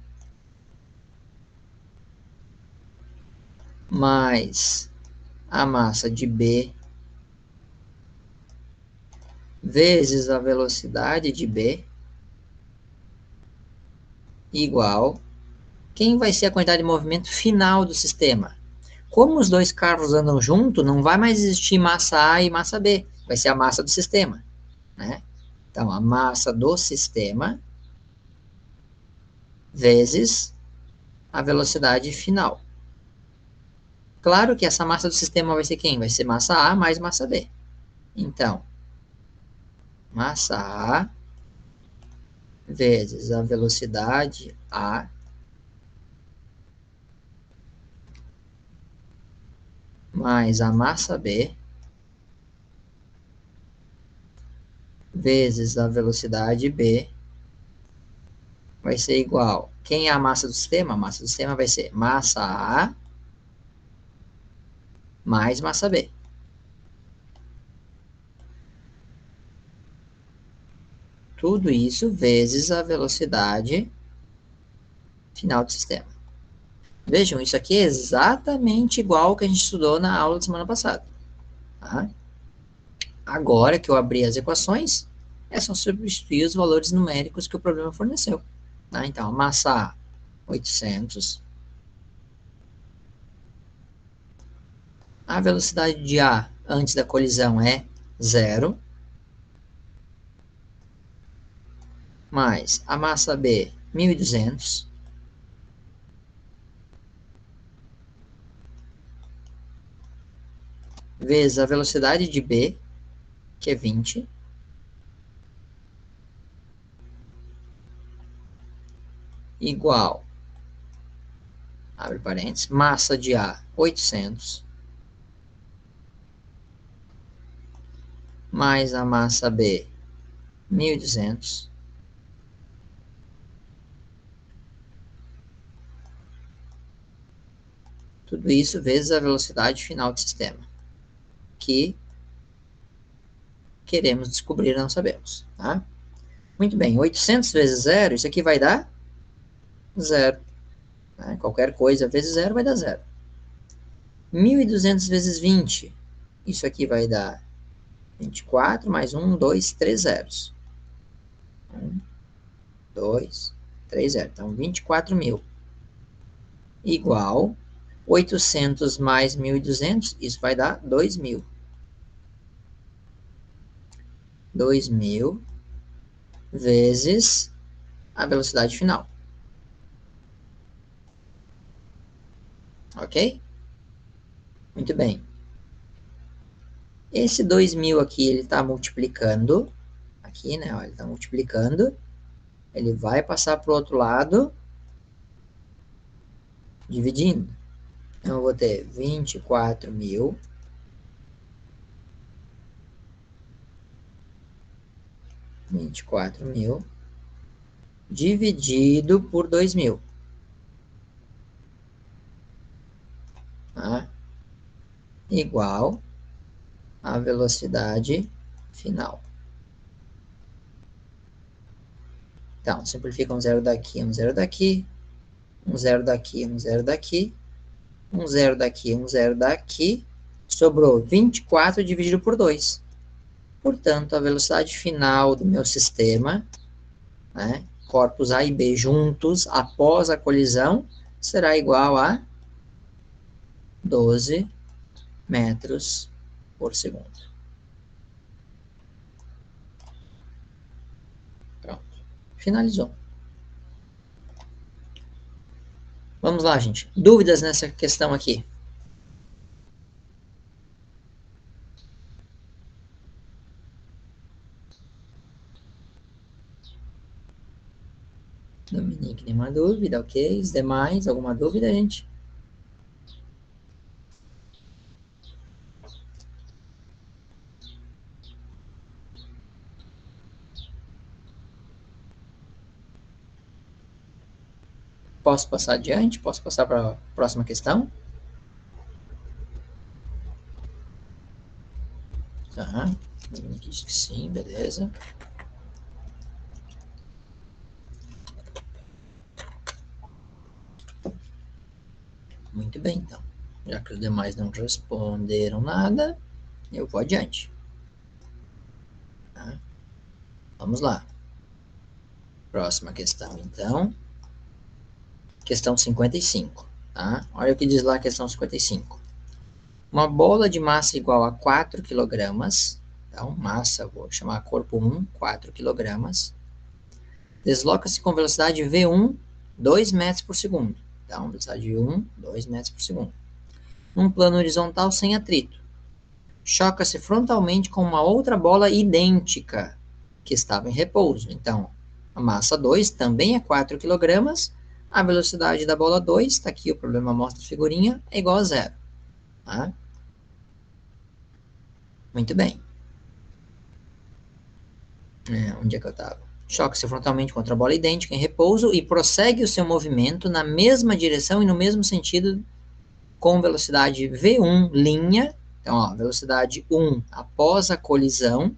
[SPEAKER 1] mais a massa de B vezes a velocidade de B igual. Quem vai ser a quantidade de movimento final do sistema? Como os dois carros andam junto, não vai mais existir massa A e massa B. Vai ser a massa do sistema, né? Então, a massa do sistema vezes a velocidade final. Claro que essa massa do sistema vai ser quem? Vai ser massa A mais massa B. Então, massa A vezes a velocidade A mais a massa B vezes a velocidade B vai ser igual. Quem é a massa do sistema? A massa do sistema vai ser massa A mais massa B. Tudo isso vezes a velocidade final do sistema. Vejam, isso aqui é exatamente igual ao que a gente estudou na aula da semana passada. Tá? Agora que eu abri as equações, é só substituir os valores numéricos que o problema forneceu. Tá? Então, a massa A, 800. A velocidade de A antes da colisão é 0. Mais a massa B, 1.200. Vezes a velocidade de B, que é 20. Igual, abre parênteses, massa de A, 800. Mais a massa B, 1.200. Tudo isso vezes a velocidade final do sistema, que queremos descobrir, não sabemos. Tá? Muito bem, 800 vezes 0, isso aqui vai dar 0. Né? Qualquer coisa vezes 0 vai dar 0. 1.200 vezes 20, isso aqui vai dar 24, mais 1, 2, 3 zeros. 1, 2, 3 zeros. Então, 24.000. Igual 800 mais 1.200, isso vai dar 2.000. 2.000 vezes a velocidade final. Ok? Muito bem. Esse 2.000 aqui, ele está multiplicando. Aqui, né? Ó, ele está multiplicando. Ele vai passar para o outro lado, dividindo. Então, eu vou ter 24.000 dividido por 2.000. Tá? Igual a velocidade final. Então, simplifica um zero daqui, um zero daqui, um zero daqui, um zero daqui, um zero daqui, um zero daqui. Sobrou 24 dividido por 2. Portanto, a velocidade final do meu sistema, né, corpos A e B juntos, após a colisão, será igual a 12 metros por segundo. Pronto. Finalizou. Vamos lá, gente. Dúvidas nessa questão aqui? Dominique, nenhuma dúvida, ok? Os demais, alguma dúvida, gente? Posso passar adiante? Posso passar para a próxima questão? Tá. Dominique diz que sim, beleza. Muito bem, então. Já que os demais não responderam nada, eu vou adiante. Tá? Vamos lá. Próxima questão, então. Questão 55. Tá? Olha o que diz lá a questão 55. Uma bola de massa igual a 4 kg, então massa, vou chamar corpo 1, 4 kg, desloca-se com velocidade V1, 2 metros por segundo. Então, velocidade 1, 2 metros por segundo. Num plano horizontal sem atrito. Choca-se frontalmente com uma outra bola idêntica, que estava em repouso. Então, a massa 2 também é 4 kg, a velocidade da bola 2, está aqui o problema, mostra a figurinha, é igual a 0. Tá? Muito bem. Onde é que eu estava? Choca-se frontalmente contra a bola idêntica em repouso e prossegue o seu movimento na mesma direção e no mesmo sentido com velocidade V1 linha. Então, ó, velocidade 1 após a colisão,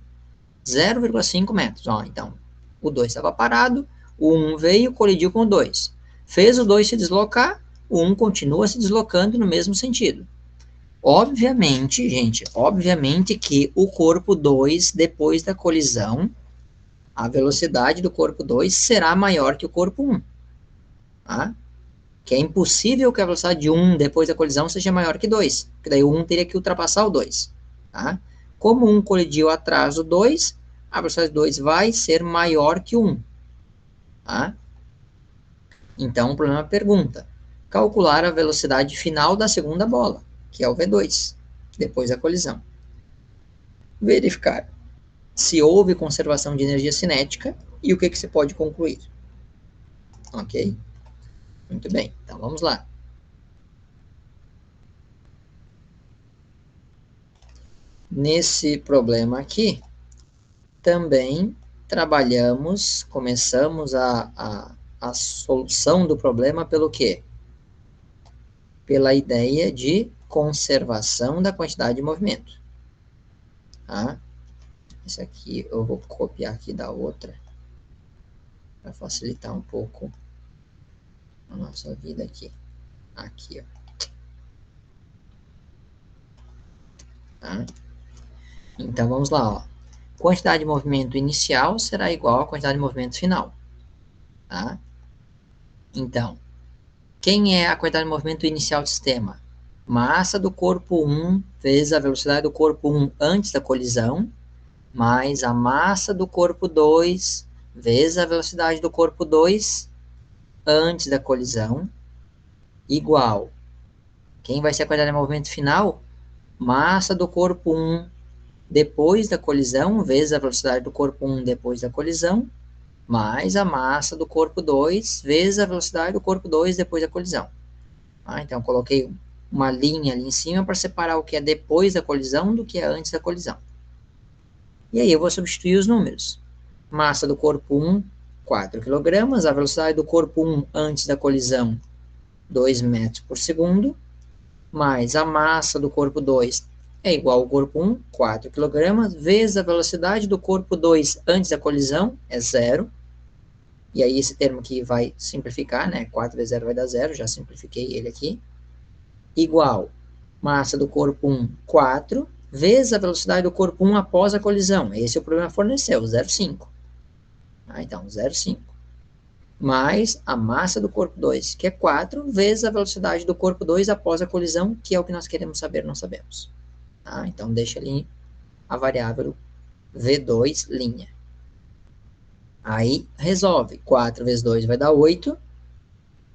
[SPEAKER 1] 0,5 metros. Ó, então, o 2 estava parado, o 1 veio, colidiu com o 2. Fez o 2 se deslocar, o 1 continua se deslocando no mesmo sentido. Obviamente, gente, obviamente que o corpo 2, depois da colisão, a velocidade do corpo 2 será maior que o corpo 1. Tá? Que é impossível que a velocidade de 1 depois da colisão seja maior que 2. Porque daí o 1 teria que ultrapassar o 2. Tá? Como 1 colidiu atrás do 2, a velocidade 2 vai ser maior que 1. Tá? Então, o problema pergunta: calcular a velocidade final da segunda bola, que é o V2, depois da colisão. Verificar se houve conservação de energia cinética e o que se pode concluir. Ok? Muito bem, então vamos lá. Nesse problema aqui, também começamos a solução do problema pelo quê? Pela ideia de conservação da quantidade de movimento. Tá? Isso aqui eu vou copiar aqui da outra, para facilitar um pouco a nossa vida aqui. Aqui, ó. Tá? Então, vamos lá, ó. Quantidade de movimento inicial será igual à quantidade de movimento final. Tá? Então, quem é a quantidade de movimento inicial do sistema? Massa do corpo 1 vezes a velocidade do corpo 1 antes da colisão, mais a massa do corpo 2 vezes a velocidade do corpo 2 antes da colisão, igual. Quem vai ser a quantidade de movimento final? Massa do corpo 1 depois da colisão, vezes a velocidade do corpo 1 depois da colisão, mais a massa do corpo 2, vezes a velocidade do corpo 2 depois da colisão. Então, coloquei uma linha ali em cima para separar o que é depois da colisão do que é antes da colisão. E aí eu vou substituir os números. Massa do corpo 1, 4 kg, a velocidade do corpo 1 antes da colisão, 2 metros por segundo, mais a massa do corpo 2 é igual ao corpo 1, 4 kg, vezes a velocidade do corpo 2 antes da colisão, é 0. E aí esse termo aqui vai simplificar, né? 4 vezes 0 vai dar 0, já simplifiquei ele aqui. Igual massa do corpo 1, 4, vezes a velocidade do corpo 1 após a colisão. Esse é o problema forneceu, 0,5. Então, 0,5. Mais a massa do corpo 2, que é 4, vezes a velocidade do corpo 2 após a colisão, que é o que nós queremos saber, não sabemos. Tá? Então, deixa ali a variável V2'. Aí, resolve. 4 vezes 2 vai dar 8.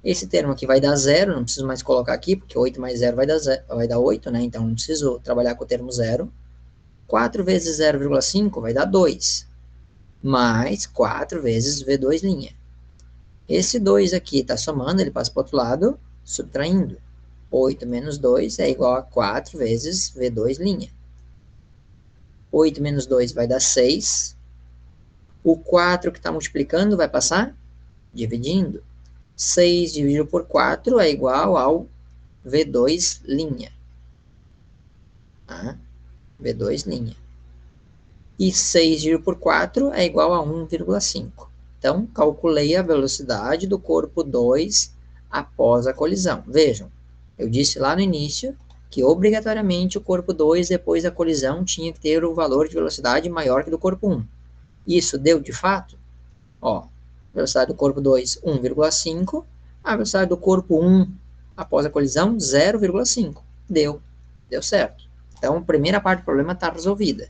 [SPEAKER 1] Esse termo aqui vai dar 0, não preciso mais colocar aqui, porque 8 mais 0 vai dar 8, né? Então, não preciso trabalhar com o termo 0. 4 vezes 0,5 vai dar 2. Mais 4 '. Esse 2 aqui está somando, ele passa para o outro lado, subtraindo. 8 menos 2 é igual a 4 vezes V2'. 8 menos 2 vai dar 6. O 4 que está multiplicando vai passar dividindo. 6 dividido por 4 é igual ao V2'. Tá? V2'. E 6 dividido por 4 é igual a 1,5. Então, calculei a velocidade do corpo 2 após a colisão. Vejam, eu disse lá no início que obrigatoriamente o corpo 2 depois da colisão tinha que ter o valor de velocidade maior que do corpo 1. Isso deu de fato? Ó, velocidade do corpo 2, 1,5. A velocidade do corpo 1 após a colisão, 0,5. Deu certo. Então, a primeira parte do problema está resolvida.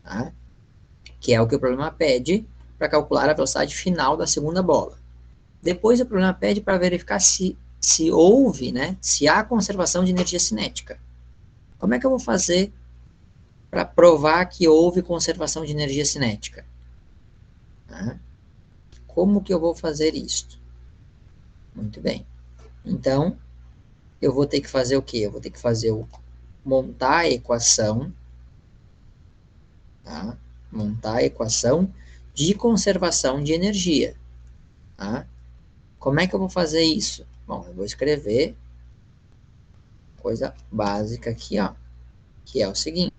[SPEAKER 1] Tá? Que é o que o problema pede para calcular a velocidade final da segunda bola. Depois o problema pede para verificar se houve, né, se há conservação de energia cinética. Como é que eu vou fazer para provar que houve conservação de energia cinética? Tá? Como que eu vou fazer isto? Muito bem. Então, eu vou ter que fazer o quê? Eu vou ter que montar a equação, tá? Montar a equação de conservação de energia. Tá? Como é que eu vou fazer isso? Bom, eu vou escrever coisa básica aqui, ó, que é o seguinte.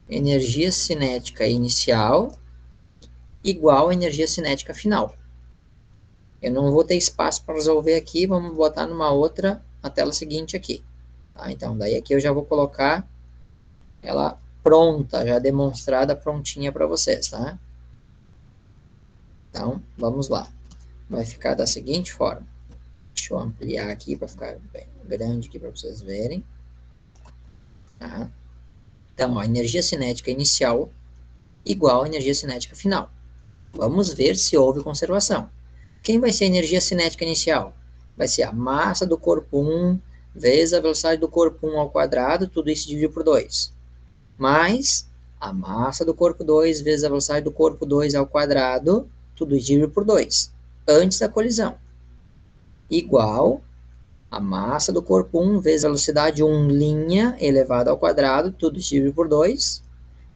[SPEAKER 1] Energia cinética inicial igual a energia cinética final. Eu não vou ter espaço para resolver aqui, vamos botar na tela seguinte aqui. Tá? Então, daí aqui eu já vou colocar ela pronta, já demonstrada, prontinha para vocês, tá? Então, vamos lá. Vai ficar da seguinte forma. Deixa eu ampliar aqui para ficar bem grande aqui para vocês verem. Tá? Então, a energia cinética inicial igual a energia cinética final. Vamos ver se houve conservação. Quem vai ser a energia cinética inicial? Vai ser a massa do corpo 1 vezes a velocidade do corpo 1 ao quadrado, tudo isso dividido por 2. Mais a massa do corpo 2 vezes a velocidade do corpo 2 ao quadrado, tudo isso dividido por 2, antes da colisão. Igual a massa do corpo 1 vezes a velocidade 1' elevado ao quadrado, tudo isso dividido por 2,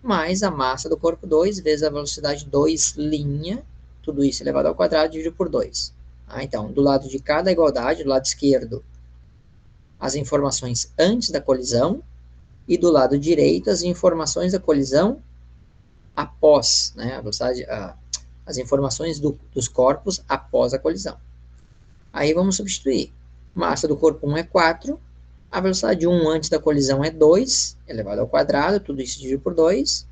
[SPEAKER 1] mais a massa do corpo 2 vezes a velocidade 2', tudo isso elevado ao quadrado, dividido por 2. Então, do lado de cada igualdade, do lado esquerdo, as informações antes da colisão, e do lado direito, as informações da colisão após, né, a velocidade, as informações dos corpos após a colisão. Aí vamos substituir. Massa do corpo 1 é 4, a velocidade 1 antes da colisão é 2, elevado ao quadrado, tudo isso dividido por 2.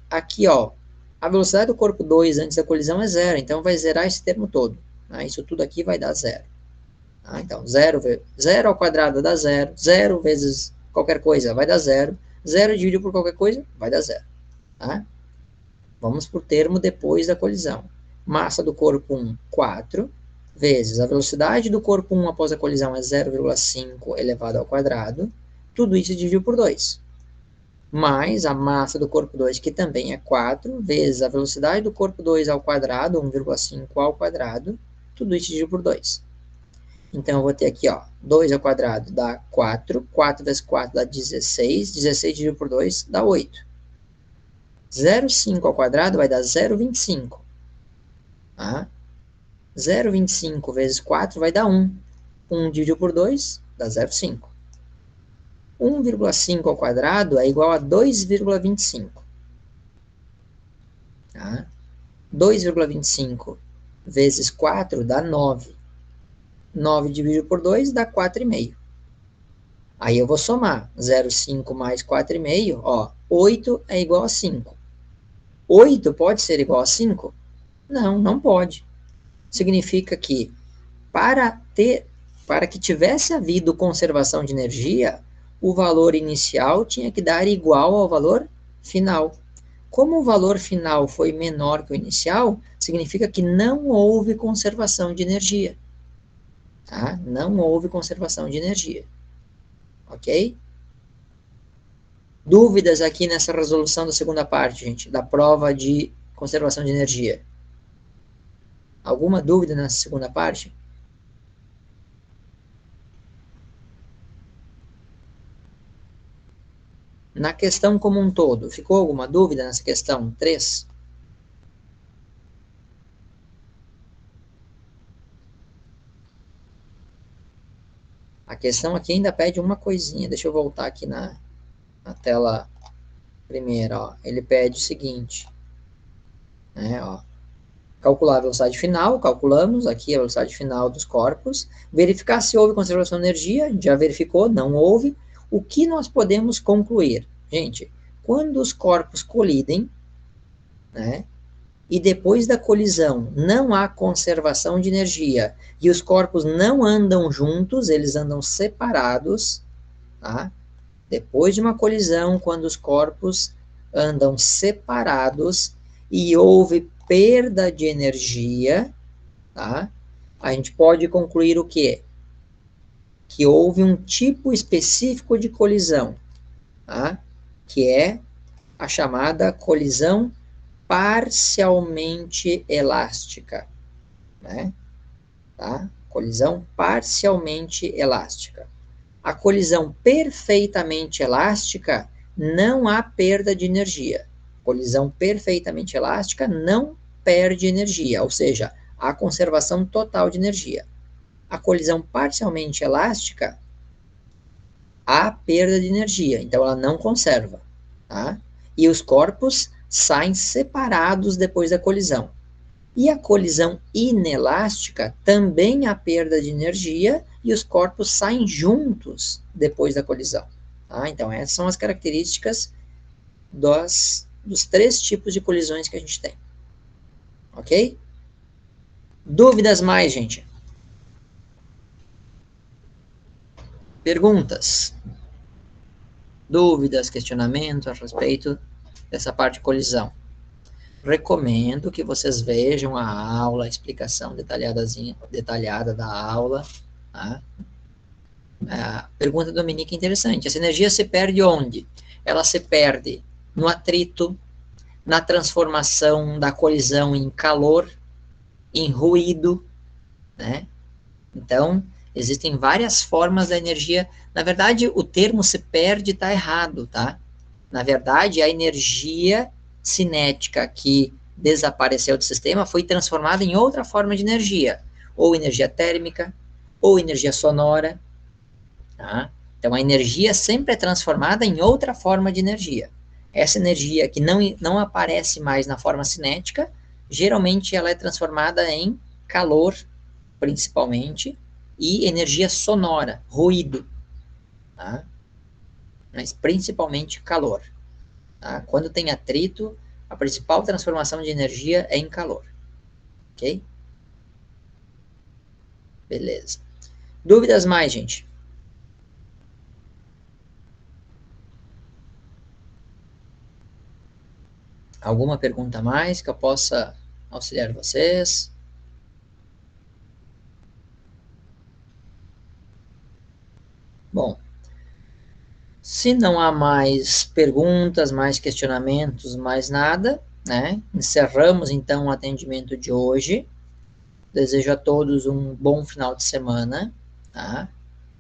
[SPEAKER 1] Aqui, ó, a velocidade do corpo 2 antes da colisão é 0, então vai zerar esse termo todo. Tá? Isso tudo aqui vai dar 0. Tá? Então, 0 ao quadrado dá 0, 0 vezes qualquer coisa vai dar 0, 0 dividido por qualquer coisa vai dar 0. Tá? Vamos para o termo depois da colisão. Massa do corpo 1, 4, vezes a velocidade do corpo 1 após a colisão é 0,5 elevado ao quadrado, tudo isso dividido por 2. Mais a massa do corpo 2, que também é 4, vezes a velocidade do corpo 2 ao quadrado, 1,5 ao quadrado, tudo isso dividido por 2. Então, eu vou ter aqui, ó, 2 ao quadrado dá 4, 4 vezes 4 dá 16, 16 dividido por 2 dá 8. 0,5 ao quadrado vai dar 0,25. Tá? 0,25 vezes 4 vai dar 1. 1 dividido por 2 dá 0,5. 1,5 ao quadrado é igual a 2,25. Tá? 2,25 vezes 4 dá 9. 9 dividido por 2 dá 4,5. Aí eu vou somar 0,5 mais 4,5, ó, 8 é igual a 5. 8 pode ser igual a 5? Não, não pode. Significa que para que tivesse havido conservação de energia, o valor inicial tinha que dar igual ao valor final. Como o valor final foi menor que o inicial, significa que não houve conservação de energia. Tá? Não houve conservação de energia. Ok? Dúvidas aqui nessa resolução da segunda parte, gente, da prova de conservação de energia? Alguma dúvida nessa segunda parte? Na questão como um todo, ficou alguma dúvida nessa questão 3? A questão aqui ainda pede uma coisinha. Deixa eu voltar aqui na tela primeira. Ó. Ele pede o seguinte. Né, ó. Calcular a velocidade final, calculamos aqui a velocidade final dos corpos. Verificar se houve conservação de energia, já verificou, não houve. O que nós podemos concluir? Gente, quando os corpos colidem, né, e depois da colisão não há conservação de energia e os corpos não andam juntos, eles andam separados, tá? Depois de uma colisão, quando os corpos andam separados e houve perda de energia, tá? A gente pode concluir o quê? Que houve um tipo específico de colisão, tá? Que é a chamada colisão parcialmente elástica, né? Tá? Colisão parcialmente elástica. A colisão perfeitamente elástica, não há perda de energia. Colisão perfeitamente elástica não perde energia, ou seja, há conservação total de energia. A colisão parcialmente elástica, há perda de energia, então ela não conserva. Tá? E os corpos saem separados depois da colisão. E a colisão inelástica também há perda de energia e os corpos saem juntos depois da colisão. Tá? Então, essas são as características dos 3 tipos de colisões que a gente tem. Ok? Dúvidas mais, gente? Perguntas? Dúvidas, questionamentos a respeito dessa parte de colisão? Recomendo que vocês vejam a aula, a explicação detalhada da aula. Tá? A pergunta do Dominique é interessante. Essa energia se perde onde? Ela se perde no atrito, na transformação da colisão em calor, em ruído, né? Então, existem várias formas da energia. Na verdade, o termo se perde está errado, tá? Na verdade, a energia cinética que desapareceu do sistema foi transformada em outra forma de energia, ou energia térmica, ou energia sonora, tá? Então, a energia sempre é transformada em outra forma de energia. Essa energia que não aparece mais na forma cinética, geralmente ela é transformada em calor, principalmente, e energia sonora, ruído, tá? Mas principalmente calor. Tá? Quando tem atrito, a principal transformação de energia é em calor. Ok? Beleza. Dúvidas mais, gente? Alguma pergunta mais que eu possa auxiliar vocês? Bom, se não há mais perguntas, mais questionamentos, mais nada, né? Encerramos então o atendimento de hoje. Desejo a todos um bom final de semana, tá?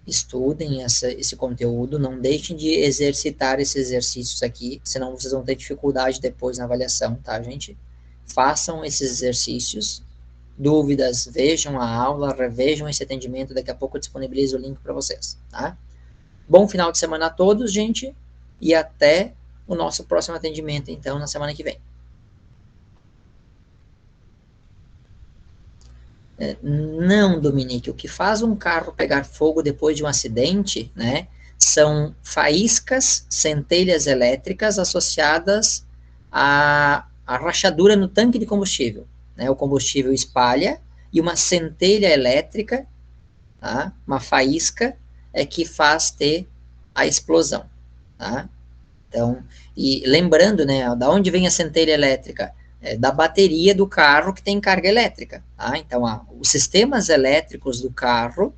[SPEAKER 1] Estudem esse conteúdo, não deixem de exercitar esses exercícios aqui, senão vocês vão ter dificuldade depois na avaliação, tá, gente? Façam esses exercícios. Dúvidas, vejam a aula, revejam esse atendimento, daqui a pouco eu disponibilizo o link para vocês, tá? Bom final de semana a todos, gente, e até o nosso próximo atendimento, então, na semana que vem. Não, Dominique, o que faz um carro pegar fogo depois de um acidente, né, são faíscas, centelhas elétricas associadas à rachadura no tanque de combustível. Né, o combustível espalha e uma centelha elétrica, tá, uma faísca, é que faz ter a explosão, tá? Então, e lembrando, né, da onde vem a centelha elétrica? Da bateria do carro que tem carga elétrica, tá? Então, os sistemas elétricos do carro,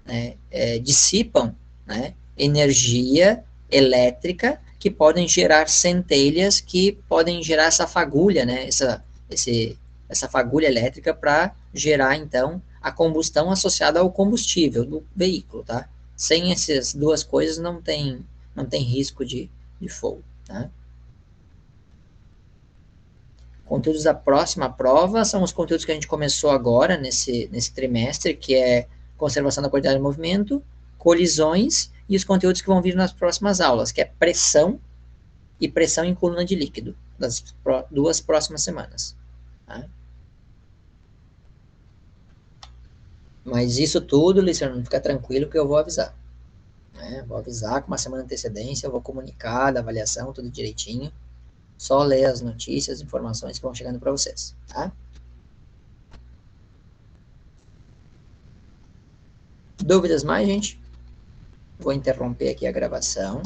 [SPEAKER 1] né, dissipam, né, energia elétrica que podem gerar centelhas, que podem gerar essa fagulha, né, essa fagulha elétrica para gerar, então, a combustão associada ao combustível do veículo, tá? Sem essas duas coisas não tem risco de fogo, tá? Conteúdos da próxima prova são os conteúdos que a gente começou agora, nesse trimestre, que é conservação da qualidade do movimento, colisões, e os conteúdos que vão vir nas próximas aulas, que é pressão e pressão em coluna de líquido, das duas próximas semanas. Tá? Mas isso tudo, Luciano, fica tranquilo que eu vou avisar. Né? Vou avisar com uma semana de antecedência, eu vou comunicar da avaliação, tudo direitinho. Só ler as notícias, informações que vão chegando para vocês. Tá? Dúvidas mais, gente? Vou interromper aqui a gravação.